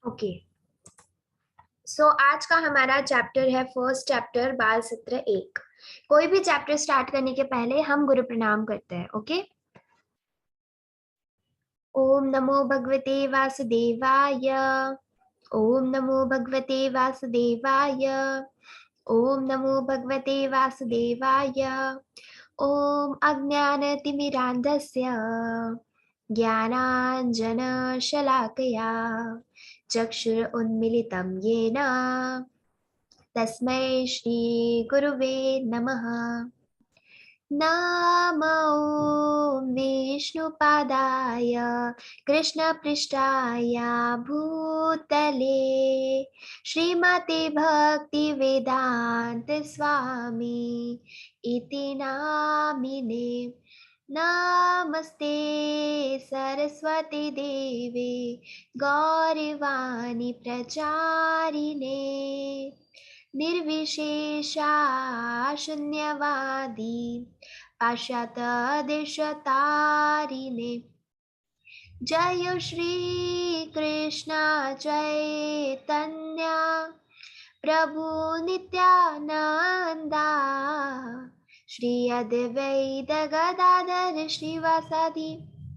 Okay, सो आज का हमारा चैप्टर है फर्स्ट चैप्टर बाल सत्र 1। कोई भी चैप्टर स्टार्ट करने के पहले हम गुरु प्रणाम करते हैं। ओके, ओम नमो भगवते वासुदेवाय, ओम नमो भगवते वासुदेवाय, ओम नमो भगवते वासुदेवाय। ओम अज्ञानतिमिरान्धस्य ज्ञानाञ्जनशलाकया चक्षुरुन्मीलितं येन तस्मै श्री गुरुवे नमः। नमो विष्णुपादाय कृष्णपृष्ठाय भूतले श्रीमते भक्तिवेदान्त स्वामी इति नामिने। नमस्ते सरस्वती देवे गौरवाणी प्रचारिणे निर्विशेषा शून्यवादी पाश्चात्यदेशतारिणे। जय श्री कृष्ण चैतन्य प्रभु नित्यानंदा श्री अद्वैत गदाधर श्रीवासादि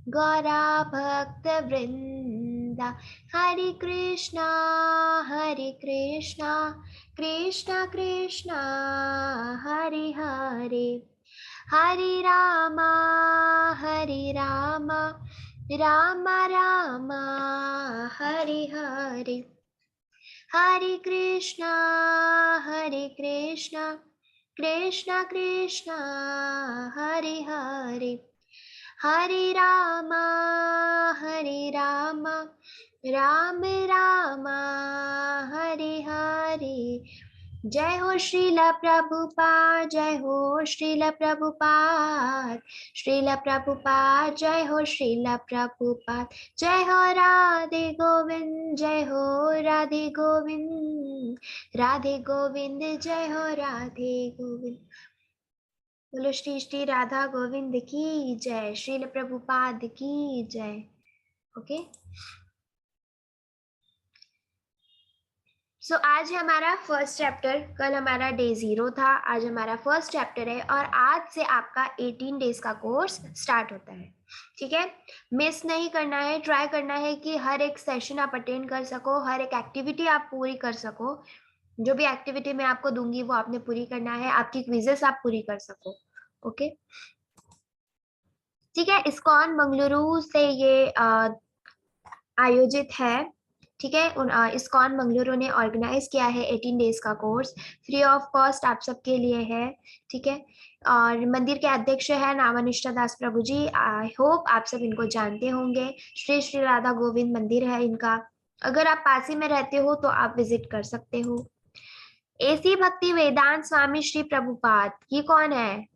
गौरा भक्त वृंदा। हरे कृष्णा कृष्णा कृष्णा हरे हरे, हरे रामा राम राम हरे हरे, हरे कृष्णा कृष्णा कृष्णा हरे हरे, हरे राम राम राम हरे हरे। जय हो श्रील प्रभुपाद, जय हो श्रील प्रभुपाद, श्रील प्रभुपाद जय हो श्रील प्रभुपाद। जय हो राधे गोविंद, जय हो राधे गोविंद, राधे गोविंद जय हो राधे गोविंद। बोलो श्री श्री राधा गोविंद की जय, श्रील प्रभुपाद की जय। ओके, सो आज है हमारा फर्स्ट चैप्टर। कल हमारा डे 0 था, आज हमारा फर्स्ट चैप्टर है और आज से आपका 18 डेज का कोर्स स्टार्ट होता है। ठीक है, मिस नहीं करना है, ट्राई करना है कि हर एक सेशन आप अटेंड कर सको, हर एक एक्टिविटी आप पूरी कर सको। जो भी एक्टिविटी मैं आपको दूंगी वो आपने पूरी करना है, आपकी क्विजेस आप पूरी कर सको। ओके, ठीक है। इस्कॉन मंगलुरु से ये आयोजित है। ठीक है, इस्कॉन मंगलुरु ने ऑर्गेनाइज किया है 18 डेज का कोर्स, फ्री ऑफ कॉस्ट आप सबके लिए है। ठीक है, और मंदिर के अध्यक्ष है नामानिष्ठा दास प्रभु जी। आई होप आप सब इनको जानते होंगे। श्री श्री राधा गोविंद मंदिर है इनका। अगर आप पास ही में रहते हो तो आप विजिट कर सकते हो। एसी भक्ति वेदांत स्वामी श्री प्रभुपाद, ये कौन है?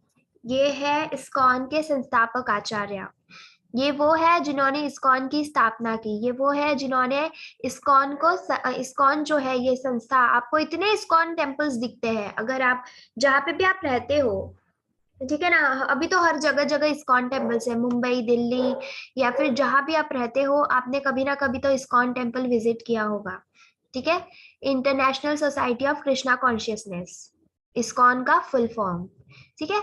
ये है इस्कॉन के संस्थापक आचार्य। ये वो है जिन्होंने इस्कॉन की स्थापना की, ये वो है जिन्होंने इस्कॉन को, इस्कॉन जो है ये संस्था, आपको इतने इस्कॉन टेम्पल्स दिखते हैं अगर आप जहाँ पे भी आप रहते हो। ठीक है ना, अभी तो हर जगह जगह इस्कॉन टेम्पल्स है, मुंबई दिल्ली या फिर जहां भी आप रहते हो, आपने कभी ना कभी तो इस्कॉन टेम्पल विजिट किया होगा। ठीक है, international society of Krishna consciousness, ISKCON का फुल फॉर्म। ठीक है,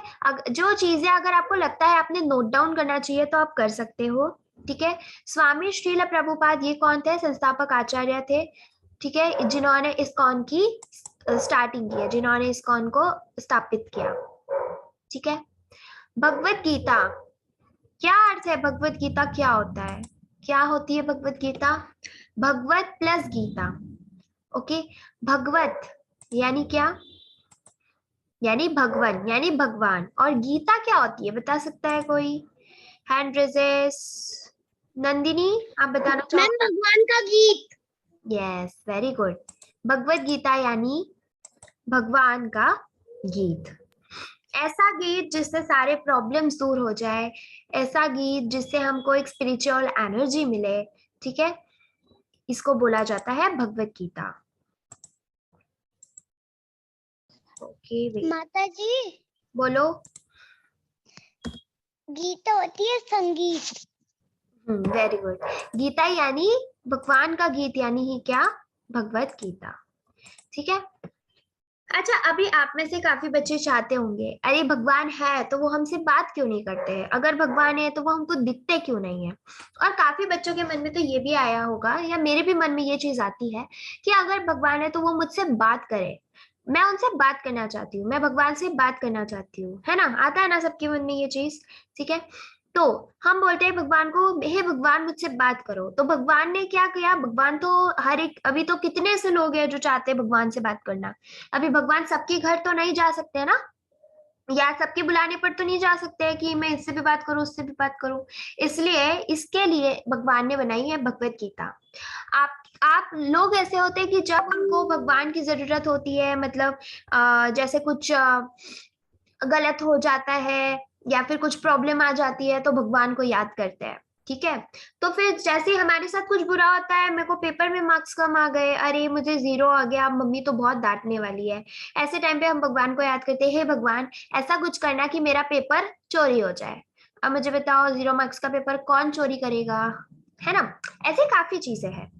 जो चीजें अगर आपको लगता है आपने नोट डाउन करना चाहिए तो आप कर सकते हो। ठीक है, स्वामी श्रील प्रभुपाद ये कौन थे? संस्थापक आचार्य थे। ठीक है, जिन्होंने इस्कॉन की स्टार्टिंग की है, जिन्होंने इस्कॉन को स्थापित किया। ठीक है, भगवत गीता, क्या अर्थ है? भगवत गीता क्या होता है, क्या होती है भगवत गीता? भगवत प्लस गीता। ओके, भगवत यानी क्या? यानी भगवान, यानी भगवान। और गीता क्या होती है, बता सकता है कोई? Hand raises. नंदिनी, आप बताना चाहो? मैम, भगवान का गीत। Yes, very good. Bhagavad Gita यानी भगवान का गीत। ऐसा गीत जिससे सारे प्रॉब्लम्स दूर हो जाए, ऐसा गीत जिससे हमको एक स्पिरिचुअल एनर्जी मिले। ठीक है, इसको बोला जाता है भगवत गीता। ओके, माता जी, बोलो। गीत होती है संगीत। Very good. गीता यानी भगवान का गीत, यानी ही क्या, भगवत गीता। ठीक है। अच्छा, अभी आप में से काफी बच्चे चाहते होंगे, अरे भगवान है तो वो हमसे बात क्यों नहीं करते हैं, अगर भगवान है तो वो हमको दिखते क्यों नहीं है। और काफी बच्चों के मन में तो ये भी आया होगा, या मेरे भी मन में ये चीज आती है कि अगर भगवान है तो वो मुझसे बात करे, मैं उनसे बात करना चाहती हूँ, मैं भगवान से बात करना चाहती हूँ, है ना, आता है ना सबके मन में ये चीज। ठीक है। तो हम बोलते हैं भगवान को, हे भगवान मुझसे बात करो, तो भगवान ने क्या किया, भगवान तो हर एक, अभी तो कितने से लोग हैं जो चाहते हैं भगवान से बात करना। अभी भगवान सबके घर तो नहीं जा सकते ना, या सबके बुलाने पर तो नहीं जा सकते हैं कि मैं इससे भी बात करूं उससे भी बात करूं। इसलिए इसके लिए भगवान ने बनाई है भगवत गीता। आप लोग ऐसे होते हैं कि जब हमको भगवान की जरूरत होती है, मतलब जैसे कुछ गलत हो जाता है या फिर कुछ प्रॉब्लम आ जाती है, तो भगवान को याद करते हैं। ठीक है। तो फिर जैसे ही हमारे साथ कुछ बुरा होता है, मेरे को पेपर में मार्क्स कम आ गए, अरे मुझे 0 आ गया, मम्मी तो बहुत डांटने वाली है, ऐसे टाइम पे हम भगवान को याद करते हैं, हे भगवान ऐसा कुछ करना कि मेरा पेपर चोरी हो जाए। अब मुझे बताओ, 0 मार्क्स का पेपर कौन चोरी करेगा, है ना। ऐसे काफी चीजें हैं।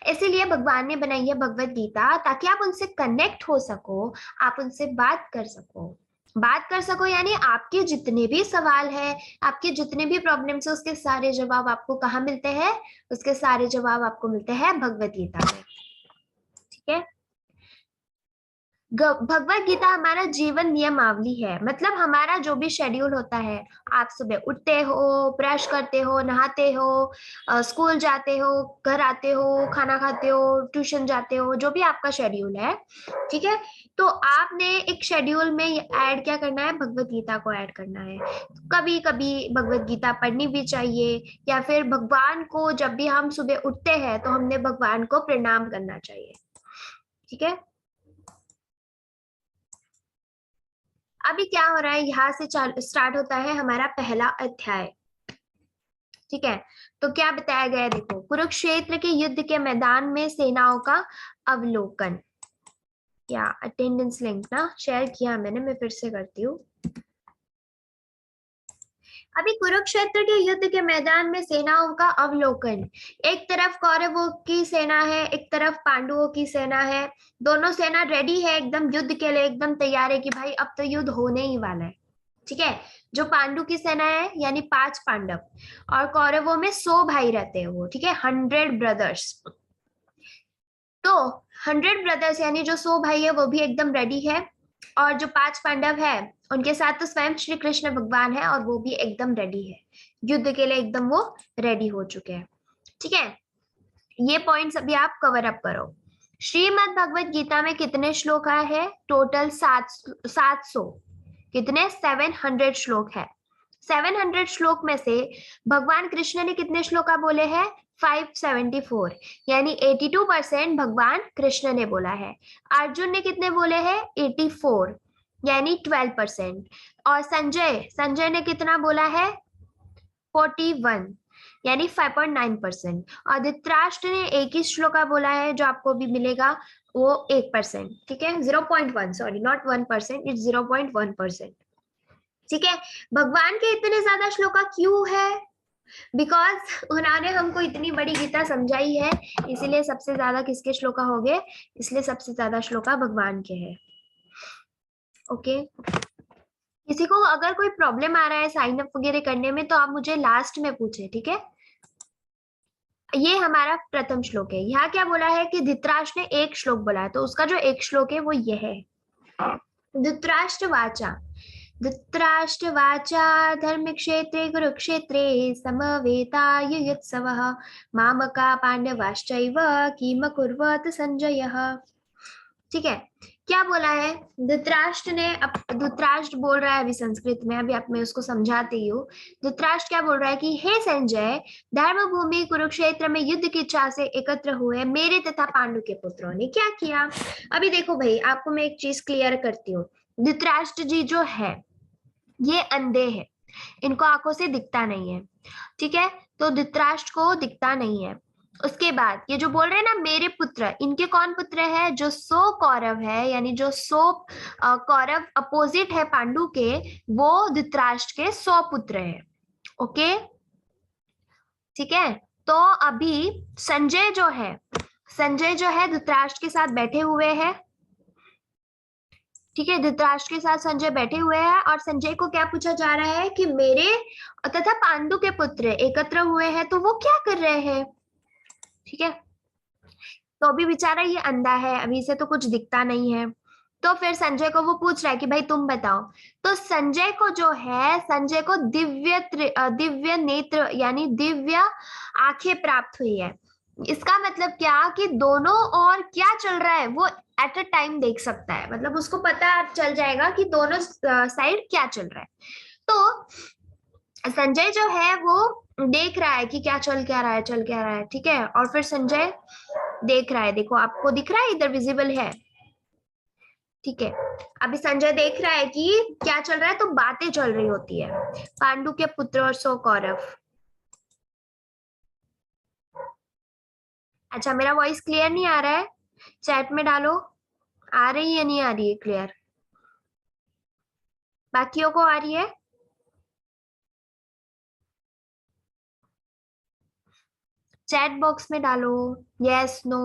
इसीलिए भगवान ने बनाई है भगवत गीता, ताकि आप उनसे कनेक्ट हो सको, आप उनसे बात कर सको। बात कर सको यानी आपके जितने भी सवाल है, आपके जितने भी प्रॉब्लम्स है, उसके सारे जवाब आपको कहाँ मिलते हैं, उसके सारे जवाब आपको मिलते हैं भगवत गीता में। ठीक है। भगवत गीता हमारा जीवन नियमावली है, मतलब हमारा जो भी शेड्यूल होता है, आप सुबह उठते हो, ब्रश करते हो, नहाते हो, स्कूल जाते हो, घर आते हो, खाना खाते हो, ट्यूशन जाते हो, जो भी आपका शेड्यूल है, ठीक है, तो आपने एक शेड्यूल में ऐड क्या करना है, भगवत गीता को ऐड करना है। कभी कभी भगवत गीता पढ़नी भी चाहिए, या फिर भगवान को जब भी हम सुबह उठते हैं तो हमने भगवान को प्रणाम करना चाहिए। ठीक है। अभी क्या हो रहा है, यहाँ से स्टार्ट होता है हमारा पहला अध्याय। ठीक है। तो क्या बताया गया है, देखो, कुरुक्षेत्र के युद्ध के मैदान में सेनाओं का अवलोकन। या अटेंडेंस लिंक ना शेयर किया मैंने, मैं फिर से करती हूँ। अभी कुरुक्षेत्र के युद्ध के मैदान में सेनाओं का अवलोकन। एक तरफ कौरवों की सेना है, एक तरफ पांडवों की सेना है। दोनों सेना रेडी है एकदम युद्ध के लिए, एकदम तैयार है कि भाई अब तो युद्ध होने ही वाला है। ठीक है। जो पांडु की सेना है यानी 5 पांडव, और कौरवों में 100 भाई रहते हैं वो, ठीक है, 100 ब्रदर्स। तो 100 ब्रदर्स यानी जो 100 भाई है वो भी एकदम रेडी है। और जो 5 पांडव है उनके साथ तो स्वयं श्री कृष्ण भगवान है, और वो भी एकदम रेडी है, युद्ध के लिए एकदम वो रेडी हो चुके हैं। ठीक है। ये पॉइंट्स अभी आप कवर अप करो। श्रीमद् भगवत गीता में कितने श्लोक है, टोटल 700। कितने, 700 श्लोक है। 700 श्लोक में से भगवान कृष्ण ने कितने श्लोका बोले हैं, 574, यानी 82% भगवान कृष्ण ने बोला है। अर्जुन ने कितने बोले हैं, 84, यानी 12%। और संजय संजय ने कितना बोला है, 41, यानी 5.9%। और धृतराष्ट्र ने एक ही श्लोका बोला है, जो आपको भी मिलेगा वो 1%। ठीक है, 0.1, सॉरी नॉट 1%, इट्स 0.1%। ठीक है। भगवान के इतने ज्यादा श्लोका क्यों है, बिकॉज उन्होंने हमको इतनी बड़ी गीता समझाई है, इसीलिए सबसे ज्यादा किसके श्लोका हो गए, इसलिए सबसे ज्यादा श्लोका भगवान के हैं। ओके। किसी को अगर कोई प्रॉब्लम आ रहा है साइन अप वगैरह करने में, तो आप मुझे लास्ट में पूछे, ठीक है। ये हमारा प्रथम श्लोक है। यहाँ क्या बोला है कि धृतराष्ट्र ने एक श्लोक बोला है, तो उसका जो एक श्लोक है वो ये है। धृतराष्ट्र वाचा, धृतराष्ट्रवाचा धर्मक्षेत्रे कुरुक्षेत्रे समवेतायुयुत्सवः मामका पांडवाश्चैव किमकुर्वत संजयः। ठीक है। क्या बोला है, धृतराष्ट्र ने, अब धृतराष्ट्र बोल रहा है अभी संस्कृत में, अभी आप मैं उसको समझाती हूँ। धृतराष्ट्र क्या बोल रहा है कि हे संजय, धर्म भूमि कुरुक्षेत्र में युद्ध की इच्छा से एकत्र हुए मेरे तथा पांडु के पुत्रों ने क्या किया। अभी देखो भाई, आपको मैं एक चीज क्लियर करती हूँ। धृतराष्ट्र जी जो है ये अंधे हैं, इनको आंखों से दिखता नहीं है। ठीक है। तो धृतराष्ट्र को दिखता नहीं है। उसके बाद ये जो बोल रहे हैं ना मेरे पुत्र, इनके कौन पुत्र है, जो 100 कौरव है, यानी जो 100 कौरव अपोजिट है पांडु के, वो धृतराष्ट्र के 100 पुत्र है। ओके। ठीक है। तो अभी संजय जो है धृतराष्ट्र के साथ बैठे हुए हैं। ठीक है, धृतराष्ट्र के साथ संजय बैठे हुए हैं और संजय को क्या पूछा जा रहा है कि मेरे तथा पांडु के पुत्र एकत्र हुए हैं तो वो क्या कर रहे हैं। ठीक है, तो अभी बेचारा ये अंधा है, अभी से तो कुछ दिखता नहीं है। तो फिर संजय को वो पूछ रहा है कि भाई तुम बताओ। तो संजय को दिव्य नेत्र यानी दिव्य आंखें प्राप्त हुई है। इसका मतलब क्या कि दोनों और क्या चल रहा है वो एट अ टाइम देख सकता है, मतलब उसको पता चल जाएगा कि दोनों साइड क्या चल रहा है। तो संजय जो है वो देख रहा है कि क्या चल क्या रहा है। ठीक है, और फिर संजय देख रहा है, देखो आपको दिख रहा है इधर विजिबल है। ठीक है, अभी संजय देख रहा है कि क्या चल रहा है, तो बातें चल रही होती है पांडु के पुत्र और सो कौरव। अच्छा, मेरा वॉइस क्लियर नहीं आ रहा है, चैट में डालो, आ रही है नहीं आ रही है क्लियर, बाकियों को आ रही है। चैट बॉक्स में डालो, यस नो,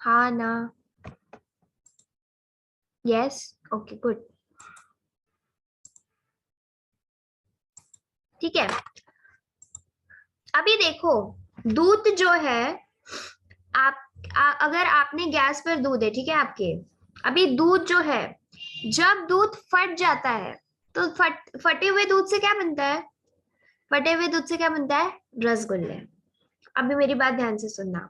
हाँ ना, यस, ओके गुड। ठीक है, अभी देखो दूध जो है, अगर आपने गैस पर दूध है, ठीक है आपके, अभी दूध जो है जब दूध फट जाता है तो फटे हुए दूध से क्या बनता है, फटे हुए दूध से क्या बनता है, रसगुल्ले। अभी मेरी बात ध्यान से सुनना।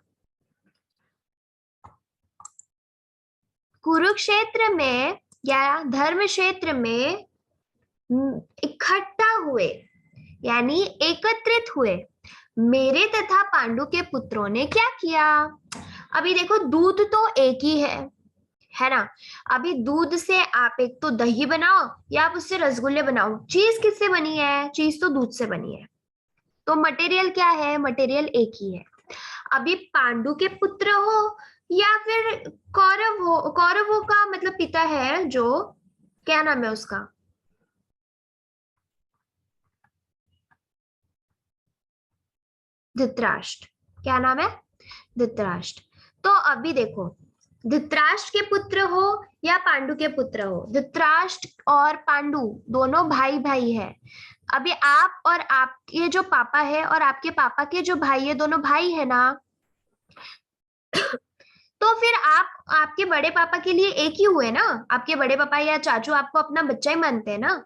कुरुक्षेत्र में या धर्म क्षेत्र में इकट्ठा हुए यानी एकत्रित हुए मेरे तथा पांडु के पुत्रों ने क्या किया। अभी देखो दूध तो एक ही है ना। अभी दूध से आप एक तो दही बनाओ या आप उससे रसगुल्ले बनाओ, चीज किससे बनी है, चीज तो दूध से बनी है, तो मटेरियल क्या है, मटेरियल एक ही है। अभी पांडु के पुत्र हो या फिर कौरवों का मतलब पिता है जो, क्या नाम है उसका, धृतराष्ट्र। क्या नाम है, धृतराष्ट्र। तो अभी देखो धृतराष्ट्र के पुत्र हो या पांडु के पुत्र हो, धृतराष्ट्र और पांडु दोनों भाई भाई है। अभी आप और आपके जो पापा है और आपके पापा के जो भाई है, दोनों भाई है ना। तो फिर आप आपके बड़े पापा के लिए एक ही हुए ना, आपके बड़े पापा या चाचू आपको अपना बच्चा ही मानते हैं ना।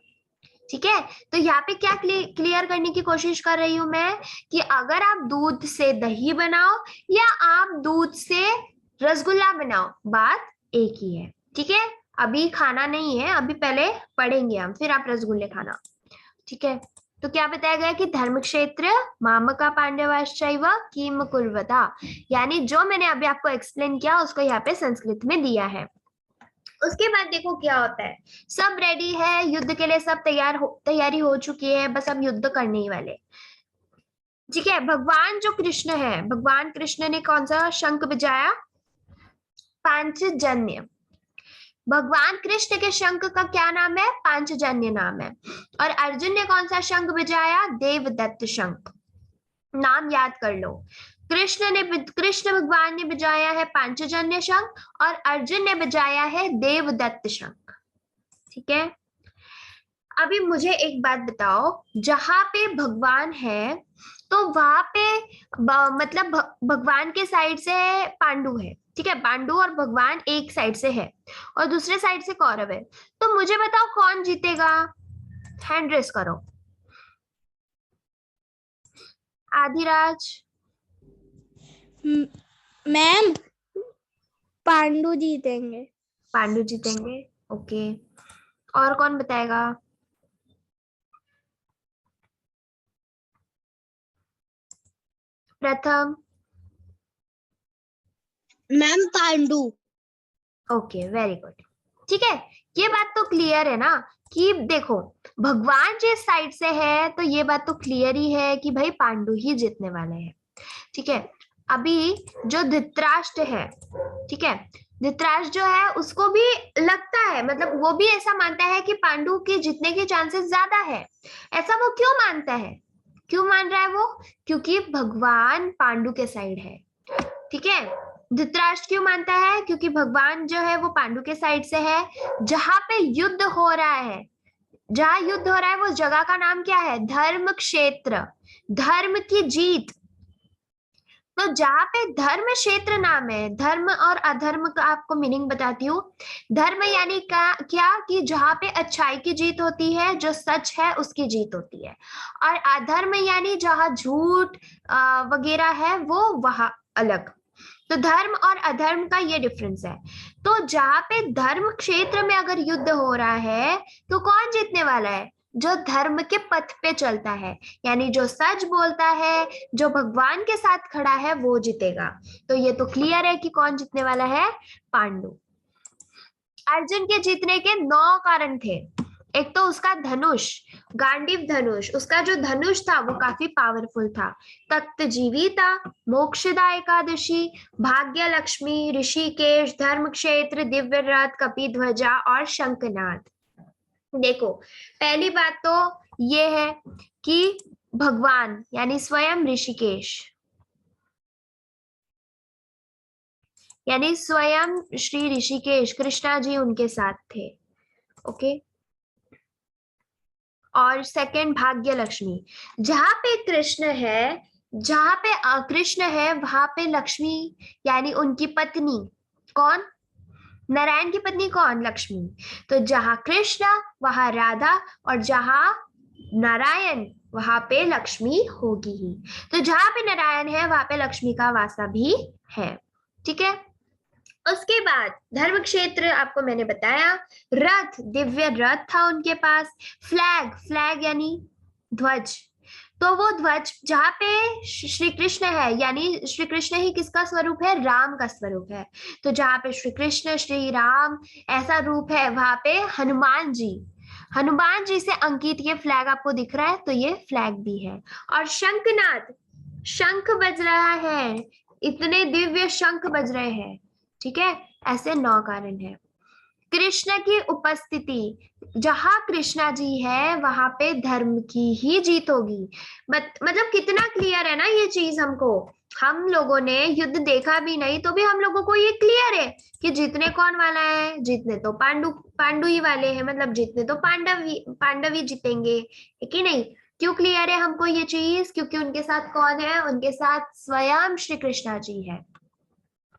ठीक है, तो यहाँ पे क्या क्लियर करने की कोशिश कर रही हूं मैं कि अगर आप दूध से दही बनाओ या आप दूध से रसगुल्ला बनाओ, बात एक ही है। ठीक है, अभी खाना नहीं है, अभी पहले पढ़ेंगे हम, फिर आप रसगुल्ले खाना। ठीक है, तो क्या बताया गया कि धर्म क्षेत्र मामका पांडवाश्चैव किम कुर्वता, यानी जो मैंने अभी आपको एक्सप्लेन किया उसको यहाँ पे संस्कृत में दिया है। उसके बाद देखो क्या होता है, सब रेडी है युद्ध के लिए, सब तैयारी हो चुकी है, बस अब युद्ध करने ही वाले। ठीक है, भगवान जो कृष्ण है, भगवान कृष्ण ने कौन सा शंख बजाया, पांचजन्य। भगवान कृष्ण के शंख का क्या नाम है, पांचजन्य नाम है। और अर्जुन ने कौन सा शंख बजाया, देवदत्त शंख। नाम याद कर लो, कृष्ण भगवान ने बजाया है पांचजन्य शंख और अर्जुन ने बजाया है देवदत्त शंख। ठीक है, अभी मुझे एक बात बताओ, जहां पे भगवान है तो वहां पे मतलब भगवान के साइड से पांडु है। ठीक है, पांडु और भगवान एक साइड से है और दूसरे साइड से कौरव है, तो मुझे बताओ कौन जीतेगा, हैंड रेस करो। आदिराज। मैम पांडु जीतेंगे। पांडु जीतेंगे, ओके। और कौन बताएगा, प्रथम। Ma'am Pandu. Okay very good. ठीक है, ये बात तो क्लियर है ना कि देखो भगवान जिस साइड से है तो ये बात तो क्लियर ही है कि भाई पांडु ही जीतने वाले हैं। ठीक है, अभी जो धृतराष्ट्र है, ठीक है, धृतराष्ट्र जो है उसको भी लगता है, मतलब वो भी ऐसा मानता है कि पांडु के जीतने के चांसेस ज्यादा है। ऐसा वो क्यों मानता है, क्यों मान रहा है वो? क्योंकि भगवान पांडु के साइड है, ठीक है। धृतराष्ट्र क्यों मानता है? क्योंकि भगवान जो है वो पांडु के साइड से है। जहां पे युद्ध हो रहा है, जहां युद्ध हो रहा है, वो जगह का नाम क्या है? धर्म क्षेत्र, धर्म की जीत। तो जहां पे धर्म क्षेत्र नाम है, धर्म और अधर्म का आपको मीनिंग बताती हूँ। धर्म यानी क्या कि जहां पे अच्छाई की जीत होती है, जो सच है उसकी जीत होती है। और अधर्म यानी जहां झूठ वगैरह है, वो वहां अलग। तो धर्म और अधर्म का ये डिफरेंस है। तो जहां पे धर्म क्षेत्र में अगर युद्ध हो रहा है, तो कौन जीतने वाला है? जो धर्म के पथ पे चलता है, यानी जो सच बोलता है, जो भगवान के साथ खड़ा है, वो जीतेगा। तो ये तो क्लियर है कि कौन जीतने वाला है? पांडु। अर्जुन के जीतने के 9 कारण थे। एक तो उसका धनुष, गांडीव धनुष, उसका जो धनुष था वो काफी पावरफुल था। तख्त जीविता, मोक्षदा एकादशी, भाग्य लक्ष्मी, ऋषिकेश, धर्म क्षेत्र, दिव्य रथ, कपिध्वजा और शंखनाद। देखो, पहली बात तो ये है कि भगवान यानी स्वयं ऋषिकेश, यानी स्वयं श्री ऋषिकेश कृष्णा जी उनके साथ थे। ओके। और सेकंड भाग्य लक्ष्मी, जहां पे कृष्ण है, जहां पे कृष्ण है, वहां पे लक्ष्मी यानी उनकी पत्नी। कौन? नारायण की पत्नी कौन? लक्ष्मी। तो जहां कृष्ण वहां राधा, और जहां नारायण वहां पे लक्ष्मी होगी ही। तो जहां पे नारायण है वहां पे लक्ष्मी का वासा भी है, ठीक है। उसके बाद धर्म क्षेत्र आपको मैंने बताया। रथ, दिव्य रथ था उनके पास। फ्लैग, फ्लैग यानी ध्वज। तो वो ध्वज जहां पे श्री कृष्ण है, यानी श्री कृष्ण ही किसका स्वरूप है? राम का स्वरूप है। तो जहां पे श्री कृष्ण, श्री राम ऐसा रूप है, वहां पे हनुमान जी, हनुमान जी से अंकित ये फ्लैग आपको दिख रहा है, तो ये फ्लैग भी है। और शंखनाद, शंख बज रहा है, इतने दिव्य शंख बज रहे हैं, ठीक है। ऐसे 9 कारण है। कृष्ण की उपस्थिति, जहां कृष्णा जी है वहां पे धर्म की ही जीत होगी। मतलब कितना क्लियर है ना ये चीज हमको। हम लोगों ने युद्ध देखा भी नहीं तो भी हम लोगों को ये क्लियर है कि जीतने कौन वाला है? जीतने तो पांडु, पांडु ही वाले हैं, मतलब जीतने तो पांडव ही जीतेंगे, है कि नहीं? क्यों क्लियर है हमको ये चीज? क्योंकि उनके साथ कौन है? उनके साथ स्वयं श्री कृष्णा जी है।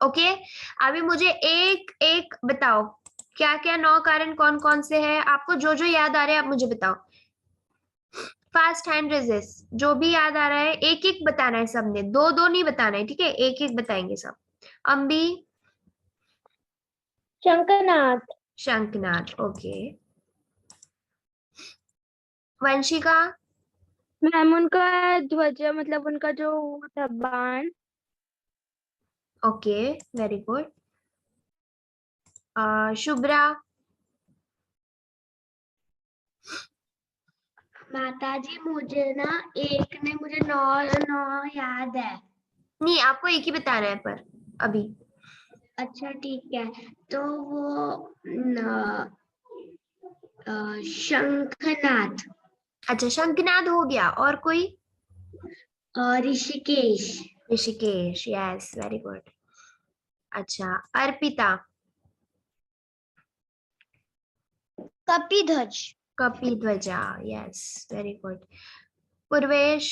ओके। अभी मुझे एक एक बताओ, क्या क्या 9 कारण कौन कौन से हैं? आपको जो जो याद आ रहे हैं आप मुझे बताओ। फास्ट हैंड रेजिस्ट, जो भी याद आ रहा है एक एक बताना है सबने, दो दो नहीं बताना है, ठीक है? एक एक बताएंगे सब। अम्बी? शंखनाद। शंखनाद, ओके। वंशिका? मैम उनका ध्वजा, मतलब उनका जो था बाण। Okay, very good. शुभ्रा? माताजी मुझे ना एक ने मुझे 9 9 याद है। नहीं, आपको एक ही बताना है पर अभी। अच्छा ठीक है, तो वो शंखनाद अच्छा, शंखनाद हो गया, और कोई? और Rishikesh. Rishikesh, yes, very good. अच्छा, Arpita? Kapidhwaj. Kapidhwaja, yes, very good. Purvesh?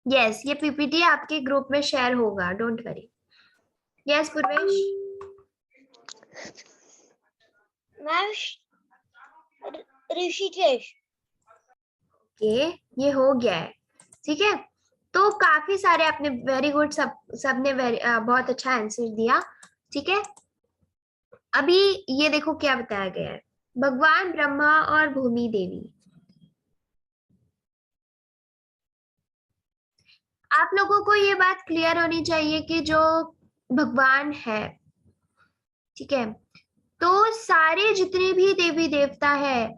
Yes, ये पीपीटी आपके ग्रुप में शेयर होगा, don't worry. Yes Purvesh? Ma'am Rishikesh. Okay, ये हो गया है, ठीक है। तो काफी सारे आपने, वेरी गुड, सबने बहुत अच्छा आंसर दिया, ठीक है। अभी ये देखो क्या बताया गया है। भगवान ब्रह्मा और भूमि देवी, आप लोगों को ये बात क्लियर होनी चाहिए कि जो भगवान है, ठीक है, तो सारे जितने भी देवी देवता है,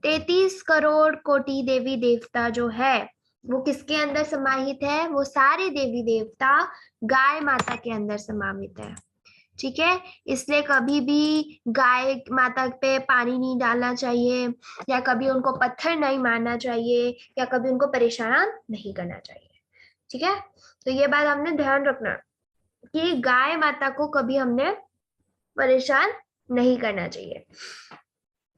33 करोड़ कोटि देवी देवता जो है, वो किसके अंदर समाहित है? वो सारे देवी देवता गाय माता के अंदर समाहित है। ठीक है, इसलिए कभी भी गाय माता पे पानी नहीं डालना चाहिए, या कभी उनको पत्थर नहीं मारना चाहिए, या कभी उनको परेशान नहीं करना चाहिए। ठीक है, तो ये बात हमने ध्यान रखना कि गाय माता को कभी हमने परेशान नहीं करना चाहिए,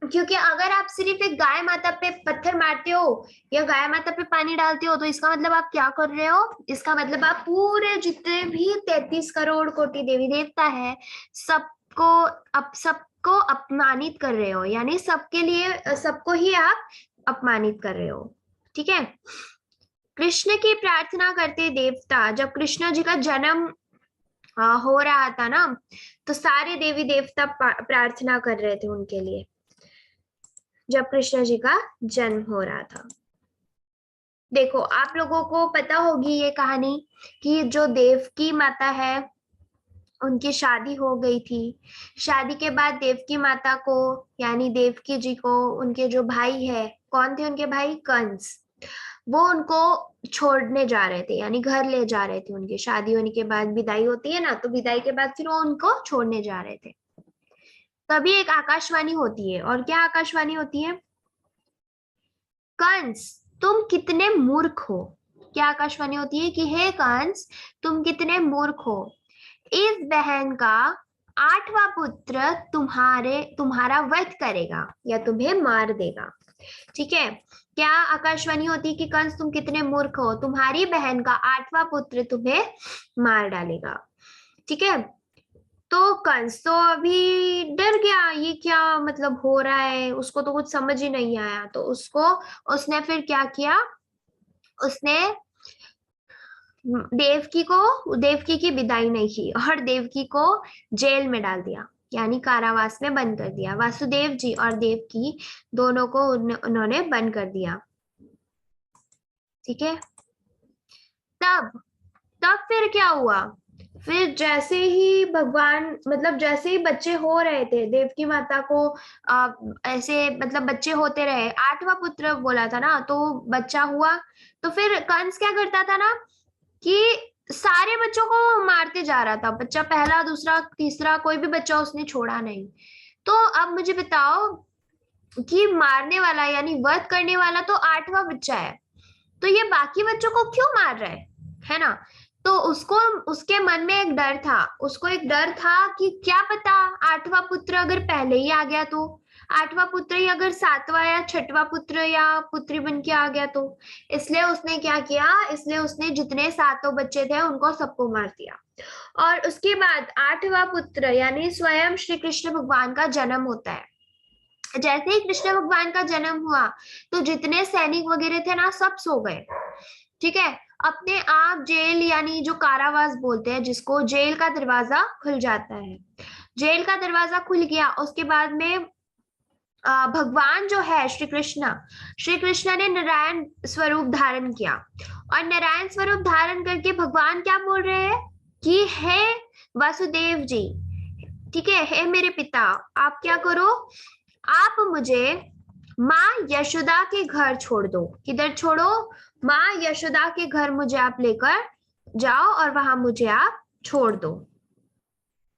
क्योंकि अगर आप सिर्फ एक गाय माता पे पत्थर मारते हो या गाय माता पे पानी डालते हो, तो इसका मतलब आप क्या कर रहे हो? इसका मतलब आप पूरे जितने भी 33 करोड़ कोटि देवी देवता है सबको अपमानित कर रहे हो, यानी सबके लिए सबको ही आप अपमानित कर रहे हो। ठीक है, कृष्ण की प्रार्थना करते देवता, जब कृष्ण जी का जन्म हो रहा था ना, तो सारे देवी देवता प्रार्थना कर रहे थे उनके लिए, जब कृष्ण जी का जन्म हो रहा था। देखो, आप लोगों को पता होगी ये कहानी कि जो देवकी माता है उनकी शादी हो गई थी। शादी के बाद देवकी माता को, यानी देवकी जी को, उनके जो भाई है, कौन थे उनके भाई? कंस, वो उनको छोड़ने जा रहे थे, यानी घर ले जा रहे थे। उनकी शादी होने के बाद विदाई होती है ना, तो विदाई के बाद फिर वो उनको छोड़ने जा रहे थे। तभी एक आकाशवाणी होती है, और क्या आकाशवाणी होती है? कंस, तुम कितने मूर्ख हो। क्या आकाशवाणी होती है कि हे कंस, तुम कितने मूर्ख हो, इस बहन का 8वां पुत्र तुम्हारा वध करेगा या तुम्हें मार देगा। ठीक है, क्या आकाशवाणी होती है कि कंस तुम कितने मूर्ख हो, तुम्हारी बहन का 8वां पुत्र तुम्हें मार डालेगा। ठीक है, तो कंस तो अभी डर गया, ये क्या मतलब हो रहा है, उसको तो कुछ समझ ही नहीं आया। तो उसने फिर क्या किया? उसने देवकी की विदाई नहीं की, और देवकी को जेल में डाल दिया, यानी कारावास में बंद कर दिया। वासुदेव जी और देवकी दोनों को उन्होंने बंद कर दिया। ठीक है, तब तब फिर क्या हुआ? फिर जैसे ही भगवान, मतलब जैसे ही बच्चे हो रहे थे, देवकी माता को ऐसे मतलब बच्चे होते रहे, 8वां पुत्र बोला था ना, तो बच्चा हुआ। तो फिर कंस क्या करता था ना कि सारे बच्चों को मारते जा रहा था, बच्चा पहला दूसरा तीसरा कोई भी बच्चा उसने छोड़ा नहीं। तो अब मुझे बताओ कि मारने वाला यानी वध करने वाला तो 8वां बच्चा है, तो ये बाकी बच्चों को क्यों मार रहा है ना? तो उसको, उसके मन में एक डर था, उसको एक डर था कि क्या पता 8वां पुत्र अगर पहले ही आ गया तो, 8वां पुत्र ही अगर 7वां या 6वां पुत्र या पुत्री बन के आ गया तो। इसलिए उसने क्या किया? इसलिए उसने जितने 7 बच्चे थे उनको सबको मार दिया। और उसके बाद 8वां पुत्र यानी स्वयं श्री कृष्ण भगवान का जन्म होता है। जैसे ही कृष्ण भगवान का जन्म हुआ, तो जितने सैनिक वगैरह थे ना, सब सो गए। ठीक है, अपने आप जेल यानी जो कारावास बोलते हैं जिसको, जेल का दरवाजा खुल जाता है। जेल का दरवाजा खुल गया, उसके बाद में भगवान जो है श्री कृष्ण ने नारायण स्वरूप धारण किया। और नारायण स्वरूप धारण करके भगवान क्या बोल रहे हैं कि हे वासुदेव जी, ठीक है, हे मेरे पिता, आप क्या करो, आप मुझे माँ यशोदा के घर छोड़ दो। किधर छोड़ो? माँ यशोदा के घर मुझे आप लेकर जाओ और वहां मुझे आप छोड़ दो।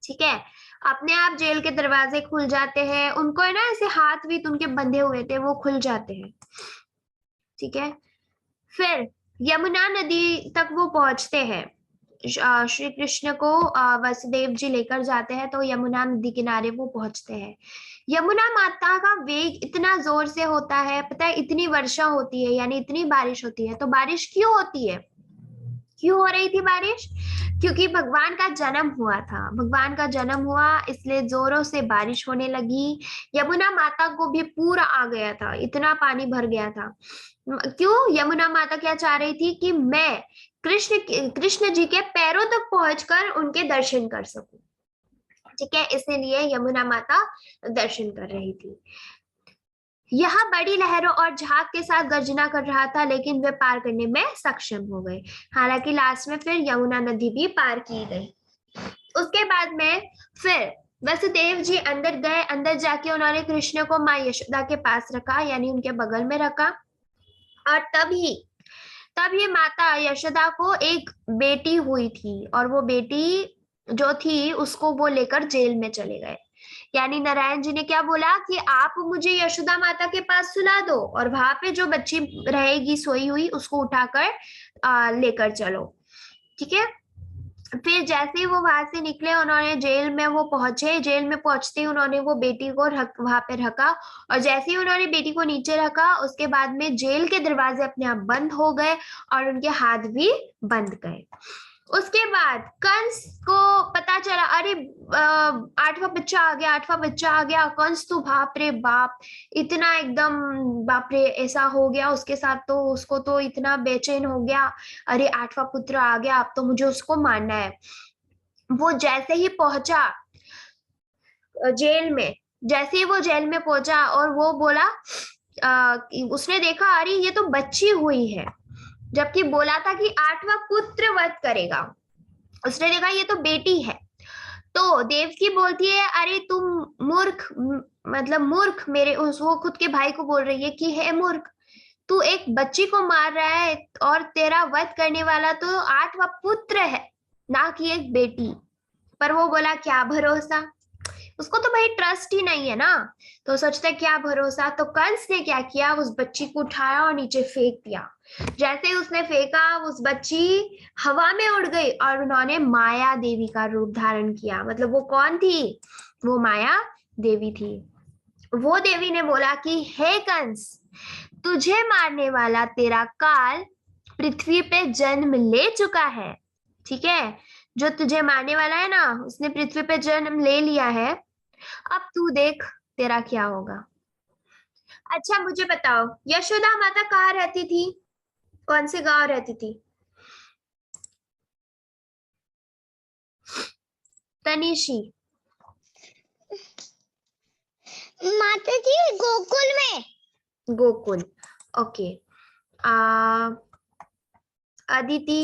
ठीक है, अपने आप जेल के दरवाजे खुल जाते हैं, उनको है ना ऐसे हाथ भी उनके बंधे हुए थे वो खुल जाते हैं। ठीक है, फिर यमुना नदी तक वो पहुंचते हैं। श्री कृष्ण को वसुदेव जी लेकर जाते हैं, तो यमुना नदी किनारे वो पहुंचते हैं। यमुना माता का वेग इतना जोर से होता है, पता है, इतनी वर्षा होती है यानी इतनी बारिश होती है। तो बारिश क्यों होती है? क्यों हो रही थी बारिश? क्योंकि भगवान का जन्म हुआ था, भगवान का जन्म हुआ इसलिए जोरों से बारिश होने लगी। यमुना माता को भी पूरा आ गया था, इतना पानी भर गया था। क्यों? यमुना माता क्या चाह रही थी कि मैं कृष्ण जी के पैरों तक पहुंचकर उनके दर्शन कर सकूं। ठीक है, इसलिए यमुना माता दर्शन कर रही थी। यह बड़ी लहरों और झाग के साथ गर्जना कर रहा था, लेकिन वे पार करने में सक्षम हो गए। हालांकि लास्ट में फिर यमुना नदी भी पार की गई। उसके बाद में फिर वसुदेव जी अंदर गए, अंदर जाके उन्होंने कृष्ण को माँ यशोदा के पास रखा, यानी उनके बगल में रखा। और तभी तब ये माता यशोदा को एक बेटी हुई थी और वो बेटी जो थी उसको वो लेकर जेल में चले गए। यानी नारायण जी ने क्या बोला कि आप मुझे यशोदा माता के पास सुला दो और वहां पे जो बच्ची रहेगी सोई हुई उसको उठाकर लेकर चलो। ठीक है। फिर जैसे ही वो वहां से निकले उन्होंने जेल में वो पहुंचे। जेल में पहुंचते ही उन्होंने वो बेटी को वहां पे रखा और जैसे ही उन्होंने बेटी को नीचे रखा उसके बाद में जेल के दरवाजे अपने आप बंद हो गए और उनके हाथ भी बंद गए। उसके बाद कंस को पता चला, अरे आठवां बच्चा आ गया, आठवां बच्चा आ गया। कंस तो बाप रे बाप, इतना एकदम बाप रे ऐसा हो गया उसके साथ, तो उसको तो इतना बेचैन हो गया, अरे आठवां पुत्र आ गया, अब तो मुझे उसको मारना है। वो जैसे ही पहुंचा जेल में, जैसे ही वो जेल में पहुंचा और वो बोला उसने देखा अरे ये तो बच्ची हुई है, जबकि बोला था कि आठवां पुत्र वध करेगा। उसने देखा ये तो बेटी है। तो देवकी बोलती है अरे तुम मूर्ख, मतलब मूर्ख, मेरे वो खुद के भाई को बोल रही है कि हे मूर्ख, तू एक बच्ची को मार रहा है और तेरा वध करने वाला तो आठवां पुत्र है, ना कि एक बेटी। पर वो बोला क्या भरोसा, उसको तो भाई ट्रस्ट ही नहीं है ना, तो सोचता है क्या भरोसा। तो कंस ने क्या किया, उस बच्ची को उठाया और नीचे फेंक दिया। जैसे ही उसने फेंका उस बच्ची हवा में उड़ गई और उन्होंने माया देवी का रूप धारण किया। मतलब वो कौन थी, वो माया देवी थी। वो देवी ने बोला कि हे कंस, तुझे मारने वाला तेरा काल पृथ्वी पे जन्म ले चुका है। ठीक है, जो तुझे मारने वाला है ना उसने पृथ्वी पे जन्म ले लिया है, अब तू देख तेरा क्या होगा। अच्छा मुझे बताओ, यशोदा माता कहाँ रहती थी, कौन से गांव रहती थी? तनिशी। माता जी गोकुल में। गोकुल। ओके। आ अदिति।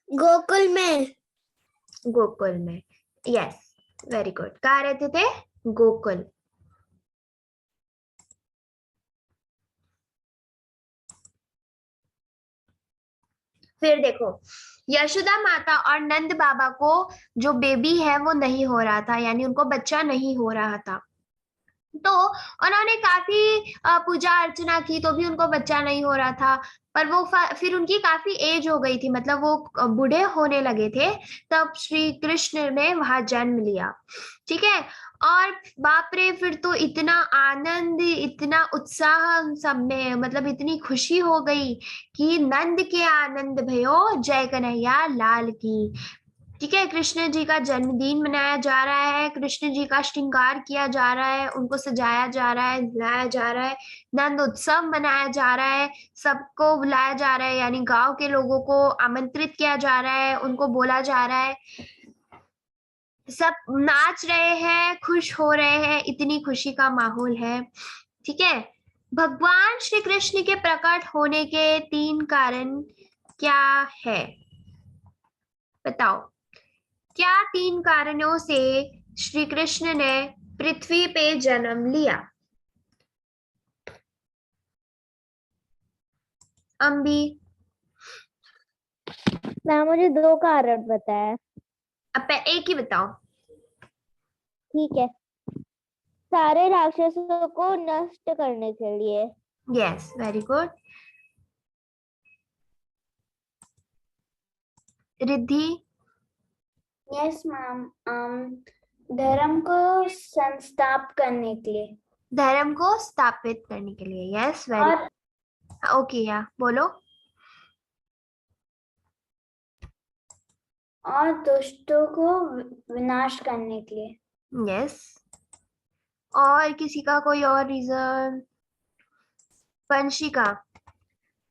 गोकुल में। गोकुल में, यस, वेरी गुड। कहाँ रहते थे, गोकुल। फिर देखो, यशोदा माता और नंद बाबा को जो बेबी है वो नहीं हो रहा था, यानी उनको बच्चा नहीं हो रहा था। तो उन्होंने काफी पूजा अर्चना की तो भी उनको बच्चा नहीं हो रहा था। पर वो फिर उनकी काफी एज हो गई थी, मतलब वो बूढ़े होने लगे थे, तब श्री कृष्ण ने वहां जन्म लिया। ठीक है। और बाप रे, फिर तो इतना आनंद, इतना उत्साह उन सब में, मतलब इतनी खुशी हो गई कि नंद के आनंद भयो, जय कन्हैया लाल की। ठीक है, कृष्ण जी का जन्मदिन मनाया जा रहा है, कृष्ण जी का श्रृंगार किया जा रहा है, उनको सजाया जा रहा है, बुलाया जा रहा है, नंद उत्सव मनाया जा रहा है, सबको बुलाया जा रहा है, यानी गांव के लोगों को आमंत्रित किया जा रहा है, उनको बोला जा रहा है, सब नाच रहे हैं, खुश हो रहे हैं, इतनी खुशी का माहौल है। ठीक है। भगवान श्री कृष्ण के प्रकट होने के 3 कारण क्या है, बताओ। क्या 3 कारणों से श्री कृष्ण ने पृथ्वी पे जन्म लिया? अम्बी। मैम मुझे 2 कारण पता है। अब एक ही बताओ। ठीक है, सारे राक्षसों को नष्ट करने के लिए। Yes, very good. Riddhi. Yes ma'am, धर्म को संस्थापित करने के लिए। धर्म को स्थापित करने के लिए, यस, वेरी और ओके। या बोलो। और दुष्टों को विनाश करने के लिए। यस। और किसी का कोई और रीजन? वंशिका।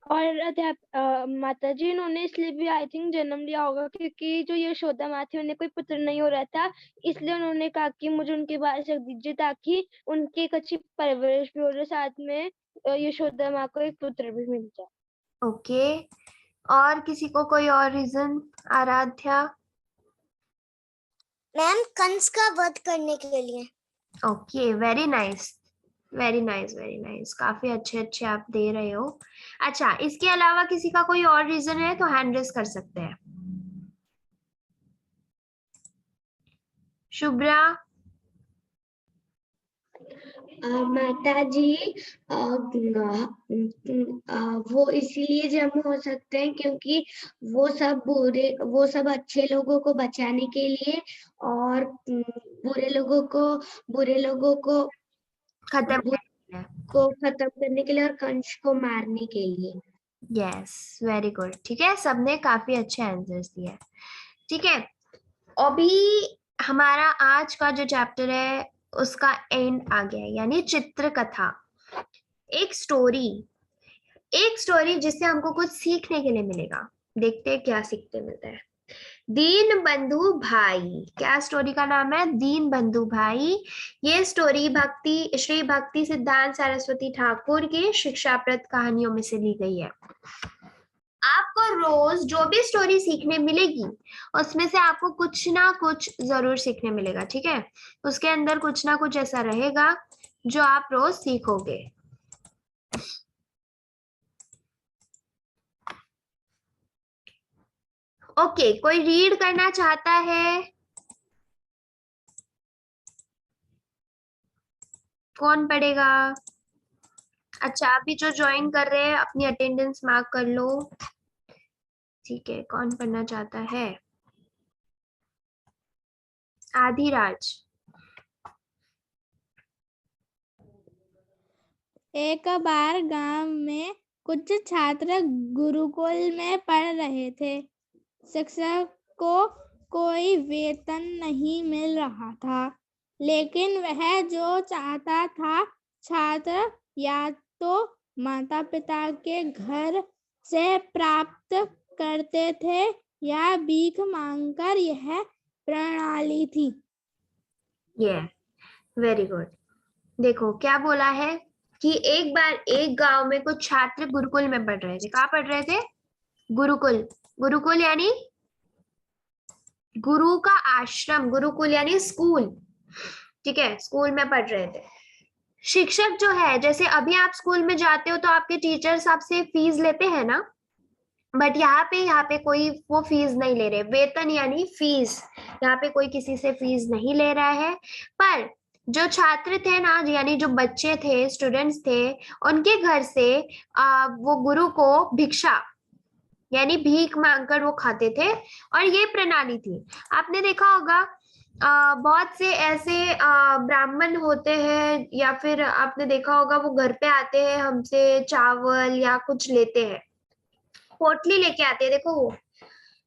और माता जी इन्होंने इसलिए भी आई थिंक जन्म लिया होगा क्योंकि जो यशोदा माँ थी उन्हें कोई पुत्र नहीं हो रहा था, इसलिए उन्होंने कहा कि मुझे उनके बारे रख दीजिए ताकि उनकी एक अच्छी परवरिश भी हो जाए, साथ में यशोदा माँ को एक पुत्र भी मिल जाए। ओके। और किसी को कोई और रीजन? आराध्या। मैम कंस का वध करने के लिए। Okay, very nice. Very nice, very nice, काफी अच्छे अच्छे आप दे रहे हो। अच्छा, इसके अलावा किसी का कोई और रीजन है तो हैंड रेस कर सकते हैं। शुभ्रा। माता जी, वो इसलिए जम हो सकते हैं क्योंकि वो सब अच्छे लोगों को बचाने के लिए और बुरे लोगों खत्म बुरे करना है। को खत्म करने के लिए और कंस को मारने के लिए। Yes, very good. ठीक है, सबने काफी अच्छे आंसर्स दिए। ठीक है, अभी हमारा आज का जो चैप्टर है उसका एंड आ गया है, यानी चित्रकथा। एक स्टोरी, एक स्टोरी जिससे हमको कुछ सीखने के लिए मिलेगा। देखते हैं क्या सीखते मिलता है। दीन बंधु भाई, क्या स्टोरी का नाम है? दीन बंधु भाई। ये स्टोरी श्री भक्ति सिद्धांत सरस्वती ठाकुर की शिक्षाप्रद कहानियों में से ली गई है। आपको रोज जो भी स्टोरी सीखने मिलेगी उसमें से आपको कुछ ना कुछ जरूर सीखने मिलेगा। ठीक है, उसके अंदर कुछ ना कुछ ऐसा रहेगा जो आप रोज सीखोगे। ओके, कोई रीड करना चाहता है? कौन पढ़ेगा? अच्छा, अभी जो ज्वाइन कर रहे हैं अपनी अटेंडेंस मार्क कर लो। ठीक है, कौन पढ़ना चाहता है? आदिराज। एक बार गांव में कुछ छात्र गुरुकुल में पढ़ रहे थे। शिक्षक को कोई वेतन नहीं मिल रहा था, लेकिन वह जो चाहता था, छात्र या तो माता पिता के घर से प्राप्त करते थे या भीख मांगकर। यह प्रणाली थी। ये वेरी गुड। देखो क्या बोला है कि एक बार एक गांव में कुछ छात्र गुरुकुल में पढ़ रहे थे। कहाँ पढ़ रहे थे? गुरुकुल। गुरुकुल यानी गुरु का आश्रम, गुरुकुल यानी स्कूल। ठीक है, स्कूल में पढ़ रहे थे। शिक्षक जो है, जैसे अभी आप स्कूल में जाते हो तो आपके टीचर्स आपसे फीस लेते हैं ना, बट यहाँ पे कोई वो फीस नहीं ले रहे। वेतन यानी फीस, यहाँ पे कोई किसी से फीस नहीं ले रहा है। पर जो छात्र थे ना, यानी जो बच्चे थे, स्टूडेंट्स थे, उनके घर से वो गुरु को भिक्षा यानी भीख मांगकर वो खाते थे। और ये प्रणाली थी। आपने देखा होगा बहुत से ऐसे ब्राह्मण होते हैं, या फिर आपने देखा होगा वो घर पे आते हैं, हमसे चावल या कुछ लेते हैं, पोटली लेके आते हैं। देखो वो,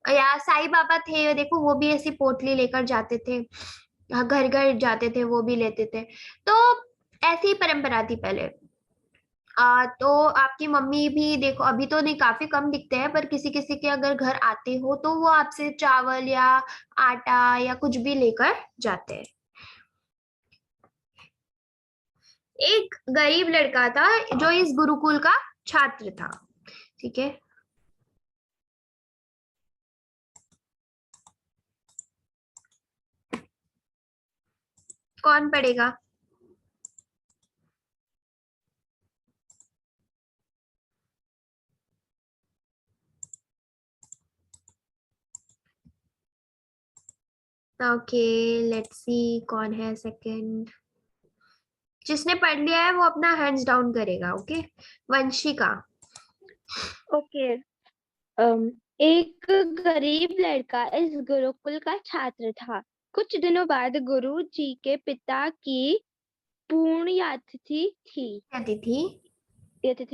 या साईं बाबा थे, देखो वो भी ऐसी पोटली लेकर जाते थे, घर घर जाते थे, वो भी लेते थे। तो ऐसी ही परंपरा थी पहले। तो आपकी मम्मी भी देखो, अभी तो नहीं, काफी कम दिखते हैं, पर किसी किसी के अगर घर आते हो तो वो आपसे चावल या आटा या कुछ भी लेकर जाते हैं। एक गरीब लड़का था जो इस गुरुकुल का छात्र था। ठीक है, कौन पढ़ेगा? ओके, लेट्स सी कौन है सेकंड। जिसने पढ़ लिया है वो अपना हैंड्स डाउन करेगा। ओके, वंशिका। ओके। एक गरीब लड़का इस गुरुकुल का छात्र था। कुछ दिनों बाद गुरु जी के पिता की पुण्यतिथि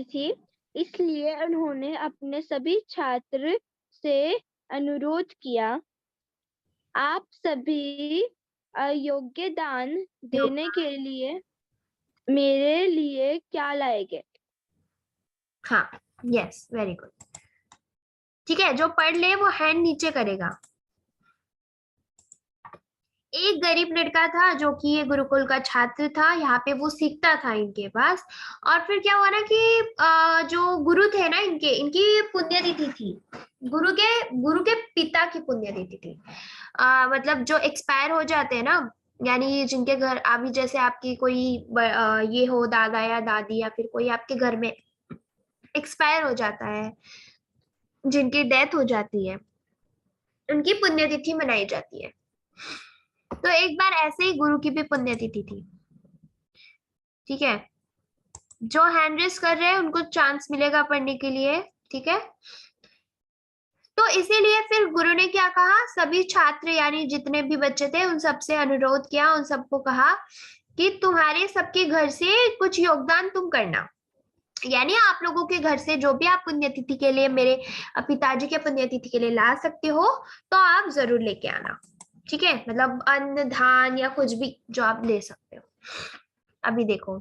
थी, इसलिए उन्होंने अपने सभी छात्र से अनुरोध किया, आप सभी अयोग्य दान देने के लिए मेरे लिए क्या लाएंगे? हाँ, यस, वेरी गुड। ठीक है, जो पढ़ ले वो हैंड नीचे करेगा। एक गरीब लड़का था जो कि ये गुरुकुल का छात्र था, यहाँ पे वो सीखता था इनके पास। और फिर क्या हुआ ना कि जो गुरु थे ना, इनकी पुण्यतिथि थी। गुरु के पिता की पुण्यतिथि थी। मतलब जो एक्सपायर हो जाते हैं ना, यानी जिनके घर अभी जैसे आपकी कोई ये हो दादा या दादी या फिर कोई आपके घर में एक्सपायर हो जाता है, जिनकी डेथ हो जाती है, उनकी पुण्यतिथि मनाई जाती है। तो एक बार ऐसे ही गुरु की भी पुण्यतिथि थी। ठीक है, जो हैंड रेस कर रहे हैं उनको चांस मिलेगा पढ़ने के लिए। ठीक है, तो इसीलिए फिर गुरु ने क्या कहा, सभी छात्र यानी जितने भी बच्चे थे उन सबसे अनुरोध किया, उन सबको कहा कि तुम्हारे सबके घर से कुछ योगदान तुम करना, यानी आप लोगों के घर से जो भी आप पुण्यतिथि के लिए मेरे पिताजी के पुण्यतिथि के लिए ला सकते हो तो आप जरूर लेके आना। ठीक है, मतलब अन्न धान या कुछ भी जो आप ले सकते हो। अभी देखो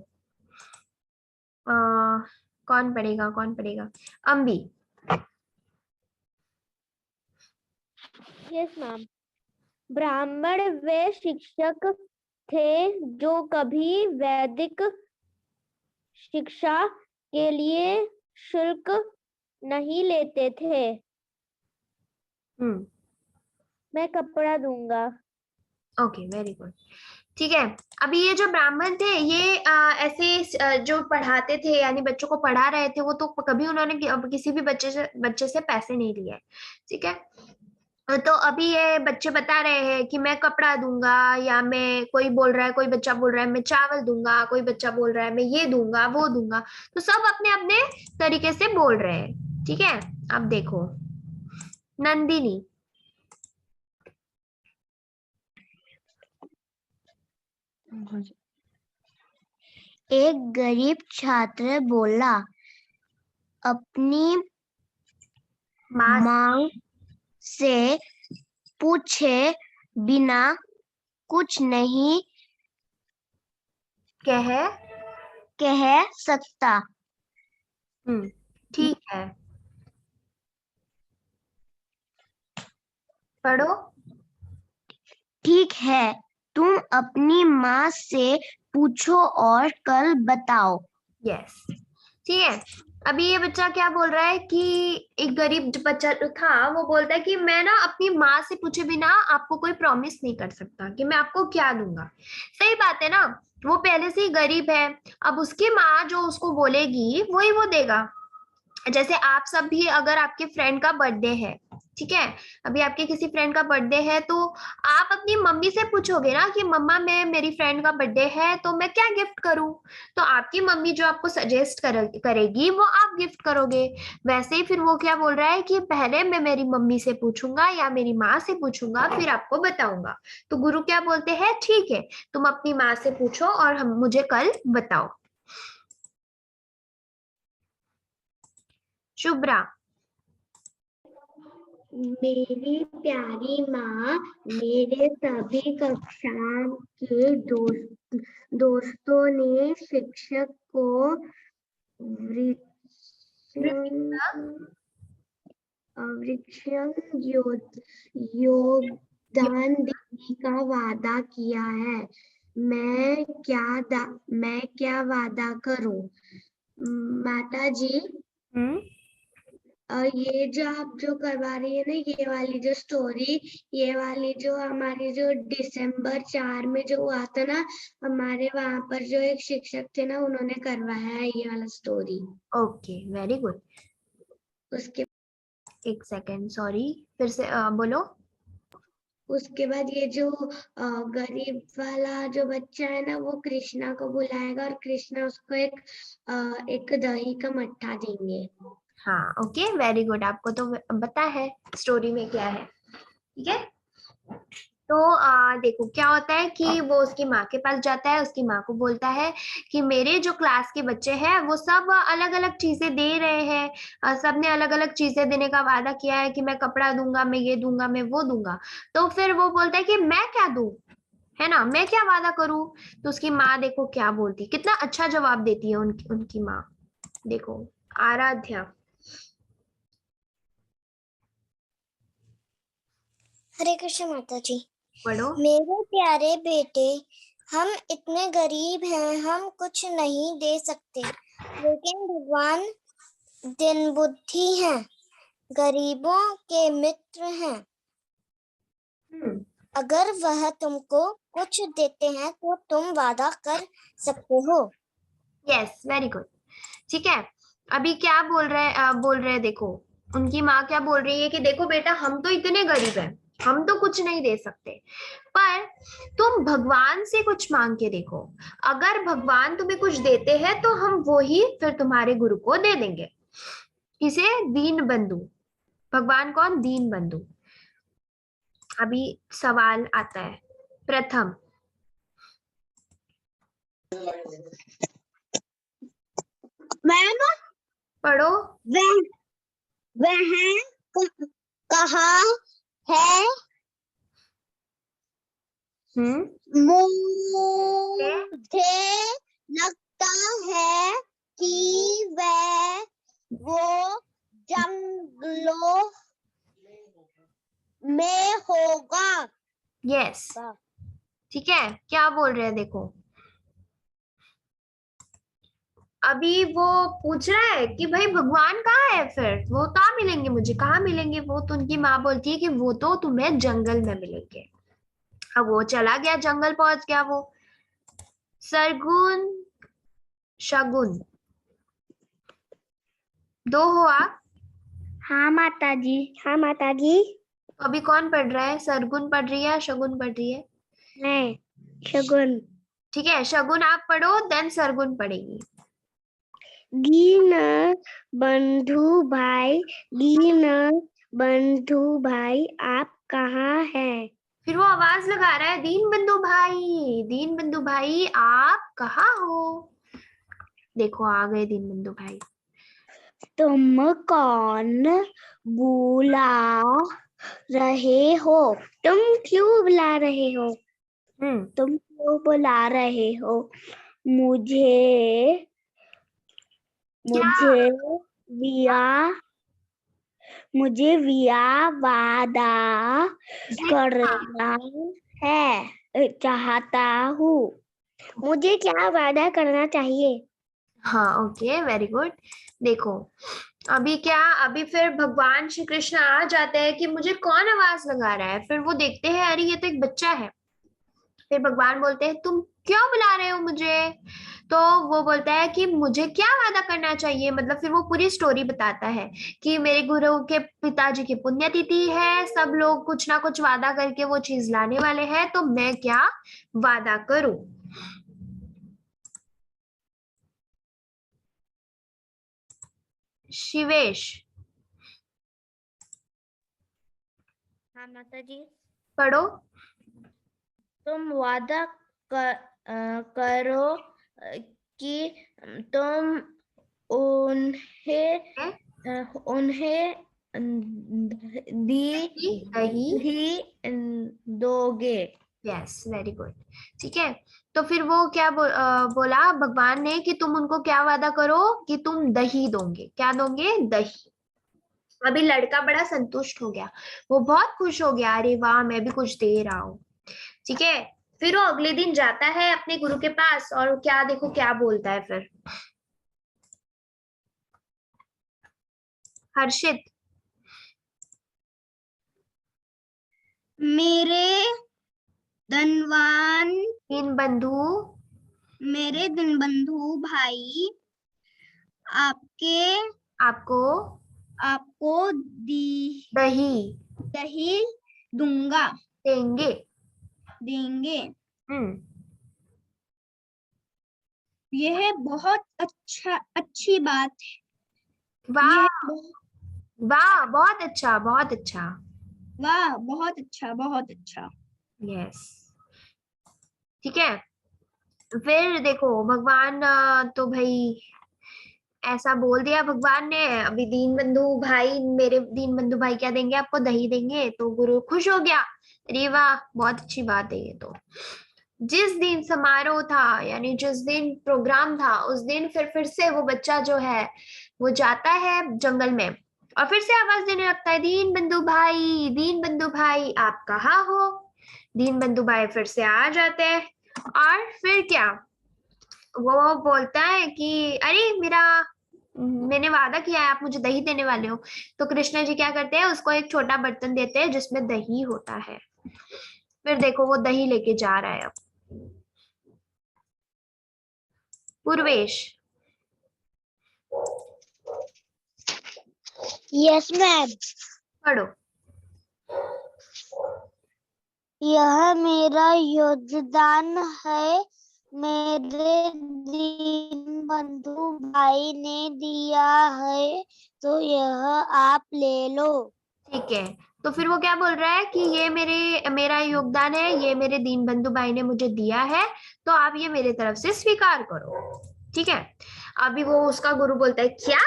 कौन पढ़ेगा? अम्बी। Yes ma'am. ब्राह्मण वे शिक्षक थे जो कभी वैदिक शिक्षा के लिए शुल्क नहीं लेते थे। मैं कपड़ा दूंगा। Okay, very good. ठीक है, अभी ये जो ब्राह्मण थे ये ऐसे जो पढ़ाते थे यानी बच्चों को पढ़ा रहे थे, वो तो कभी उन्होंने किसी भी बच्चे से पैसे नहीं लिए। ठीक है, तो अभी ये बच्चे बता रहे हैं कि मैं कपड़ा दूंगा, या मैं कोई बच्चा बोल रहा है मैं चावल दूंगा, कोई बच्चा बोल रहा है मैं ये दूंगा वो दूंगा, तो सब अपने अपने तरीके से बोल रहे हैं। ठीक है, अब देखो नंदिनी। एक गरीब छात्र बोला, अपनी माँ से पूछे बिना कुछ नहीं कह सकता। ठीक है, पढ़ो। ठीक है, तुम अपनी माँ से पूछो और कल बताओ। यस, ठीक है। अभी ये बच्चा क्या बोल रहा है कि एक गरीब बच्चा था, वो बोलता है कि मैं ना अपनी माँ से पूछे बिना आपको कोई प्रॉमिस नहीं कर सकता कि मैं आपको क्या दूंगा। सही बात है ना, वो पहले से ही गरीब है, अब उसकी माँ जो उसको बोलेगी वही वो देगा। जैसे आप सब भी अगर आपके फ्रेंड का बर्थडे है, ठीक है, अभी आपके किसी फ्रेंड का बर्थडे है तो आप अपनी मम्मी से पूछोगे ना कि मम्मा मेरी फ्रेंड का बर्थडे है तो मैं क्या गिफ्ट करूं, तो आपकी मम्मी जो आपको सजेस्ट करेगी वो आप गिफ्ट करोगे। वैसे ही फिर वो क्या बोल रहा है कि पहले मैं मेरी मम्मी से पूछूंगा या मेरी माँ से पूछूंगा फिर आपको बताऊंगा। तो गुरु क्या बोलते हैं, ठीक है तुम अपनी माँ से पूछो और हम मुझे कल बताओ। शुभ्रा। मेरी प्यारी माँ मेरे सभी कक्षा के दोस्तों ने शिक्षक को योगदान देने का वादा किया है। मैं क्या वादा करूं? माता जी, ये जो आप जो करवा रही है ना, ये वाली जो स्टोरी, ये वाली जो हमारी जो दिसंबर 4 में जो हुआ था ना, हमारे वहां पर जो एक शिक्षक थे ना, उन्होंने करवाया है ये वाला स्टोरी। Okay, very good. उसके एक सेकेंड, सॉरी, फिर से बोलो। उसके बाद ये जो गरीब वाला जो बच्चा है ना, वो कृष्णा को बुलाएगा और कृष्णा उसको एक दही का मट्ठा देंगे। हाँ, ओके, वेरी गुड, आपको तो पता है स्टोरी में क्या है। ठीक है, तो देखो क्या होता है कि वो उसकी माँ के पास जाता है, उसकी माँ को बोलता है कि मेरे जो क्लास के बच्चे हैं वो सब अलग अलग चीजें दे रहे हैं, सबने अलग अलग चीजें देने का वादा किया है कि मैं कपड़ा दूंगा, मैं ये दूंगा, मैं वो दूंगा। तो फिर वो बोलता है कि मैं क्या दूं, है ना, मैं क्या वादा करूं। तो उसकी माँ देखो क्या बोलती, कितना अच्छा जवाब देती है उनकी माँ। देखो आराध्या। हरे कृष्ण माता जी। पढ़ो। मेरे प्यारे बेटे, हम इतने गरीब हैं, हम कुछ नहीं दे सकते, लेकिन भगवान दिन बुद्धि हैं, गरीबों के मित्र हैं। अगर वह तुमको कुछ देते हैं तो तुम वादा कर सकते हो। Yes, very good. ठीक है, अभी क्या बोल रहे हैं देखो, उनकी माँ क्या बोल रही है कि देखो बेटा, हम तो इतने गरीब हैं, हम तो कुछ नहीं दे सकते, पर तुम भगवान से कुछ मांग के देखो, अगर भगवान तुम्हें कुछ देते हैं तो हम वो ही फिर तुम्हारे गुरु को दे देंगे। किसे? दीन बंधु। भगवान कौन? दीन बंधु। अभी सवाल आता है प्रथम, मैम पढ़ो। वह कहाँ है? मुझे लगता है कि वो जंगलों में होगा। यस, ठीक है, क्या बोल रहे हैं देखो, अभी वो पूछ रहा है कि भाई भगवान कहाँ है, फिर वो कहाँ मिलेंगे मुझे, कहाँ मिलेंगे वो? तो उनकी माँ बोलती है कि वो तो तुम्हें जंगल में मिलेंगे। अब वो चला गया, जंगल पहुंच गया वो। सरगुन, शगुन, दो हो आप? हाँ माता जी, हाँ माता जी। तो अभी कौन पढ़ रहा है? सरगुन पढ़ रही है या शगुन पढ़ रही है? मैं शगुन। ठीक है, शगुन आप पढ़ो, देन सरगुन पढ़ेगी। दीन बंधु भाई, दीन बंधु भाई, आप कहाँ हैं? फिर वो आवाज लगा रहा है, दीन बंधु भाई, दीन बंधु भाई आप कहाँ हो? देखो आ गए दीन बंधु भाई। तुम कौन बुला रहे हो? तुम क्यों बुला रहे हो? तुम क्यों बुला रहे हो? मुझे विया वादा करना है, चाहता हूँ। मुझे क्या वादा करना चाहिए? हाँ, ओके, वेरी गुड। देखो अभी क्या, अभी फिर भगवान श्री कृष्ण आ जाते हैं कि मुझे कौन आवाज लगा रहा है, फिर वो देखते हैं अरे ये तो एक बच्चा है। फिर भगवान बोलते हैं तुम क्यों बुला रहे हो मुझे? तो वो बोलता है कि मुझे क्या वादा करना चाहिए, मतलब फिर वो पूरी स्टोरी बताता है कि मेरे गुरु के पिताजी की पुण्यतिथि है, सब लोग कुछ ना कुछ वादा करके वो चीज लाने वाले हैं, तो मैं क्या वादा करूं? शिवेश, हाँ माता जी। पढ़ो। तुम वादा करो कि तुम उन्हें दही दोगे। Yes, very good. ठीक है, तो फिर वो क्या बोला भगवान ने कि तुम उनको क्या वादा करो कि तुम दही दोगे। क्या दोगे? दही। अभी लड़का बड़ा संतुष्ट हो गया, वो बहुत खुश हो गया, अरे वाह मैं भी कुछ दे रहा हूँ। ठीक है, फिर वो अगले दिन जाता है अपने गुरु के पास और क्या देखो क्या बोलता है फिर। हर्षित, मेरे धनवान दीन बंधु, मेरे दीनबंधु भाई, आपको दही दही दूंगा, देंगे। देंगे। हम्म, यह बहुत अच्छी बात है। वाह वाह, बहुत अच्छा, बहुत अच्छा। वाह, बहुत अच्छा, बहुत अच्छा। यस, ठीक है, फिर देखो भगवान तो भाई ऐसा बोल दिया भगवान ने, अभी दीन बंधु भाई, मेरे दीन बंधु भाई क्या देंगे आपको? दही देंगे। तो गुरु खुश हो गया, अरे वाह बहुत अच्छी बात है ये तो। जिस दिन समारोह था यानी जिस दिन प्रोग्राम था उस दिन फिर से वो बच्चा जो है वो जाता है जंगल में और फिर से आवाज देने लगता है, दीन बंधु भाई, दीन बंधु भाई आप कहाँ हो? दीन बंधु भाई फिर से आ जाते हैं और फिर क्या, वो बोलता है कि अरे मैंने वादा किया है, आप मुझे दही देने वाले हो। तो कृष्ण जी क्या करते हैं, उसको एक छोटा बर्तन देते हैं जिसमें दही होता है। फिर देखो वो दही लेके जा रहा है अब। पूर्वेश। Yes ma'am. पढ़ो। यह मेरा योगदान है, मेरे दीन बंधु भाई ने दिया है, तो यह आप ले लो। ठीक है, तो फिर वो क्या बोल रहा है कि ये मेरा योगदान है, ये मेरे दीन बंधु भाई ने मुझे दिया है, तो आप ये मेरे तरफ से स्वीकार करो। ठीक है, अभी वो उसका गुरु बोलता है क्या,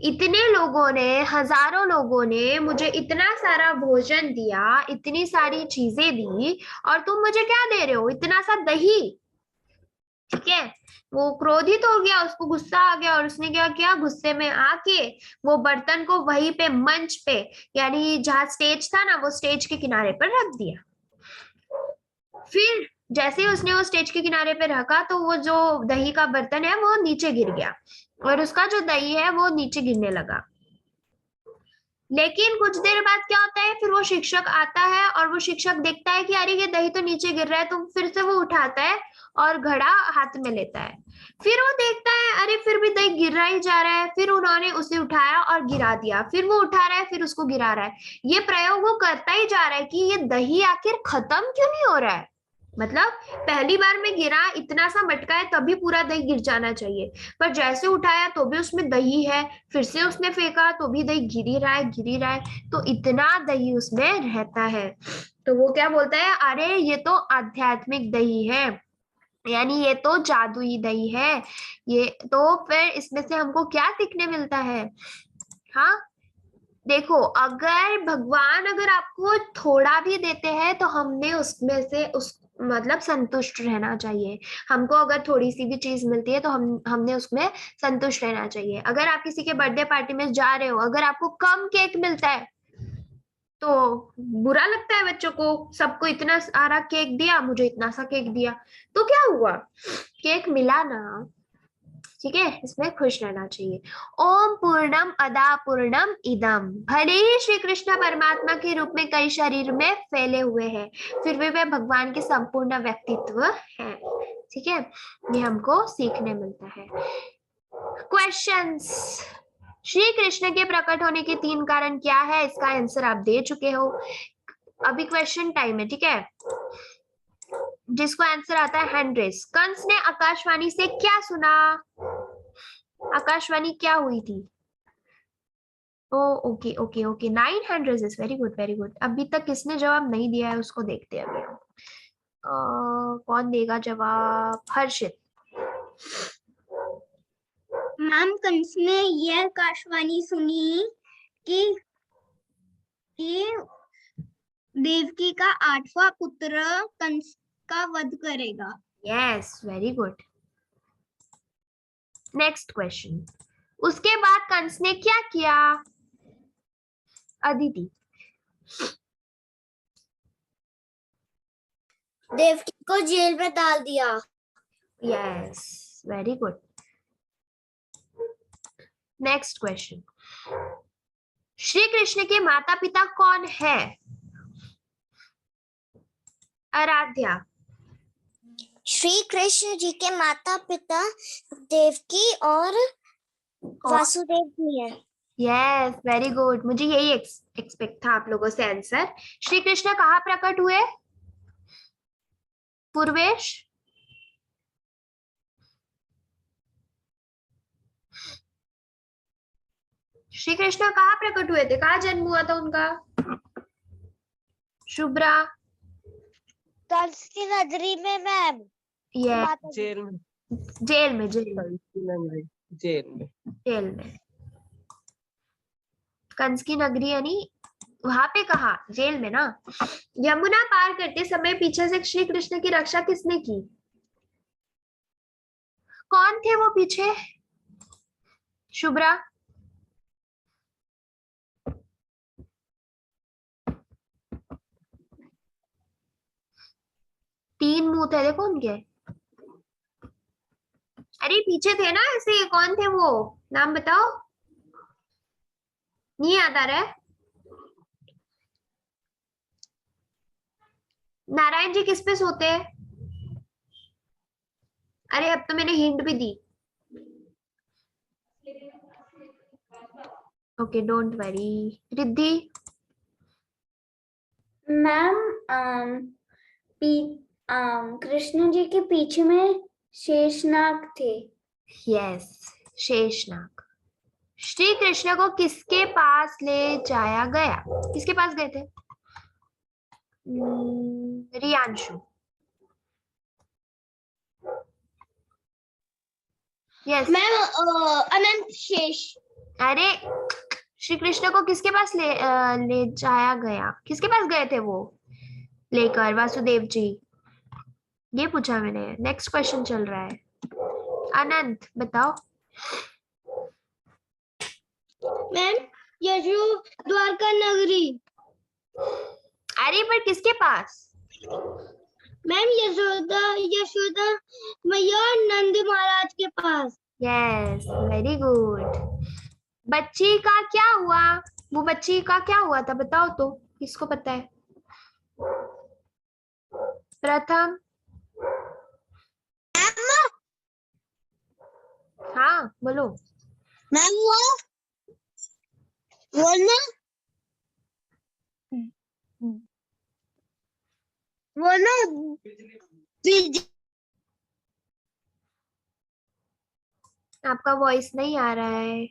इतने लोगों ने, हजारों लोगों ने मुझे इतना सारा भोजन दिया, इतनी सारी चीजें दी, और तुम मुझे क्या दे रहे हो, इतना सा दही। ठीक है, वो क्रोधित हो गया, उसको गुस्सा आ गया, और उसने क्या किया, गुस्से में आके वो बर्तन को वहीं पे मंच पे, यानी जहाँ स्टेज था ना, वो स्टेज के किनारे पर रख दिया। फिर जैसे ही उसने वो स्टेज के किनारे पे रखा, तो वो जो दही का बर्तन है वो नीचे गिर गया, और उसका जो दही है वो नीचे गिरने लगा। लेकिन कुछ देर बाद क्या होता है, फिर वो शिक्षक आता है, और वो शिक्षक देखता है कि अरे ये दही तो नीचे गिर रहा है, तो फिर से वो उठाता है और घड़ा हाथ में लेता है। फिर वो देखता है अरे फिर भी दही गिर रहा ही जा रहा है, फिर उन्होंने उसे उठाया और गिरा दिया, फिर वो उठा रहा है, फिर उसको गिरा रहा है। ये प्रयोग वो करता ही जा रहा है कि ये दही आखिर खत्म क्यों नहीं हो रहा है। मतलब पहली बार में गिरा, इतना सा मटका है, तभी पूरा दही गिर जाना चाहिए, पर जैसे उठाया तो भी उसमें दही है, फिर से उसने फेंका तो भी दही गिर ही रहा है, गिर ही रहा है, तो इतना दही उसमें रहता है। तो वो क्या बोलता है, अरे ये तो आध्यात्मिक दही है, यानी ये तो जादुई दही है। ये तो फिर इसमें से हमको क्या सीखने मिलता है। हाँ, देखो अगर भगवान अगर आपको थोड़ा भी देते हैं, तो हमने उसमें से उस मतलब संतुष्ट रहना चाहिए। हमको अगर थोड़ी सी भी चीज मिलती है, तो हमने उसमें संतुष्ट रहना चाहिए। अगर आप किसी के बर्थडे पार्टी में जा रहे हो, अगर आपको कम केक मिलता है, तो बुरा लगता है बच्चों को, सबको इतना सारा केक दिया, मुझे इतना सा केक दिया, तो क्या हुआ, केक मिला ना। ठीक है, इसमें खुश रहना चाहिए। ओम पूर्णम अदा पूर्णम इदम। भले ही श्री कृष्ण परमात्मा के रूप में कई शरीर में फैले हुए हैं, फिर भी वे भगवान के संपूर्ण व्यक्तित्व हैं। ठीक है, ये हमको सीखने मिलता है। क्वेश्चंस। श्री कृष्ण के प्रकट होने के 3 कारण क्या है, इसका आंसर आप दे चुके हो। अभी क्वेश्चन टाइम है। ठीक है, जिसको आंसर आता है हैंड रेस। कंस ने आकाशवाणी से क्या सुना, आकाशवाणी क्या हुई थी। Oh okay okay okay, 9 hand raises, very good very good. अभी तक किसने जवाब नहीं दिया है उसको देखते हैं अभी हम। कौन देगा जवाब, हर्षित। मैम कंस ने यह आकाशवाणी सुनी कि देवकी का 8वां पुत्र कंस का वध करेगा। Yes, very good. Next question. उसके बाद कंस ने क्या किया, अदिति। देवकी को जेल में डाल दिया। Yes, very good. Next question. Shri Krishna के माता पिता कौन है, आराध्या। श्री कृष्ण जी के माता पिता देवकी और वासुदेव जी हैं। Yes, very good. मुझे यही एक्सपेक्ट था आप लोगों से आंसर। श्री कृष्ण कहाँ प्रकट हुए, पूर्वेश। श्री कृष्ण कहाँ प्रकट हुए थे, कहाँ जन्म हुआ था उनका, शुभ्रा। कंस की नगरी में मैम। यस, जेल में, जेल में, जेल में, जेल में। जेल में। कंस की नगरी यानी वहां पे कहा, जेल में ना। यमुना पार करते समय पीछे से श्री कृष्ण की रक्षा किसने की, कौन थे वो पीछे, शुभ्रा। तीन मुंह थे देखो उनके, अरे पीछे थे ना ऐसे, कौन थे वो, नाम बताओ। नहीं याद आ रहा है। नारायण जी किस पे सोते हैं? अरे अब तो मैंने हिंट भी दी। Okay don't worry. Riddhi? Ma'am Krishna ji के पीछे में शेषनाग थे। यस, शेषनाग। श्री कृष्ण को किसके पास ले जाया गया? किसके पास गए थे? रियांशु? यस मैम अनंत शेष। अरे श्री कृष्ण को किसके पास ले जाया गया? किसके पास गए थे वो लेकर? वासुदेव जी। ये पूछा मैंने। नेक्स्ट क्वेश्चन चल रहा है। अनंत बताओ। मैम यशो द्वारका नगरी। अरे पर किसके पास? मैम यशोदा मैया और नंद महाराज के पास। Yes very good. बच्ची का क्या हुआ? वो बच्ची का क्या हुआ था बताओ तो, किसको पता है? प्रथम? हाँ बोलो। मैम वो ना आपका वॉइस नहीं आ रहा है।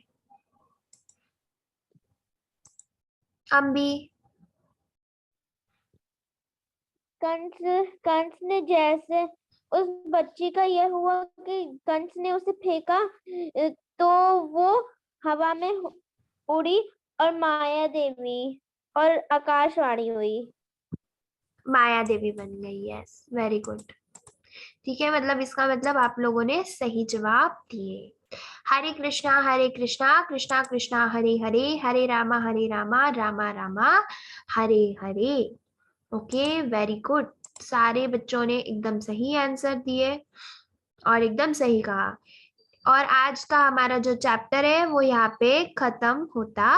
अम्बी? कंस ने जैसे उस बच्ची का यह हुआ कि कंस ने उसे फेंका तो वो हवा में उड़ी और माया देवी और आकाशवाणी हुई। माया देवी बन गई। Yes very good. ठीक है, मतलब इसका मतलब आप लोगों ने सही जवाब दिए। Hare Krishna Krishna Krishna Hare Hare, Hare Rama Rama Rama Hare Hare. Okay very good. सारे बच्चों ने एकदम सही आंसर दिए और एकदम सही कहा। और आज का हमारा जो चैप्टर है वो यहाँ पे खत्म होता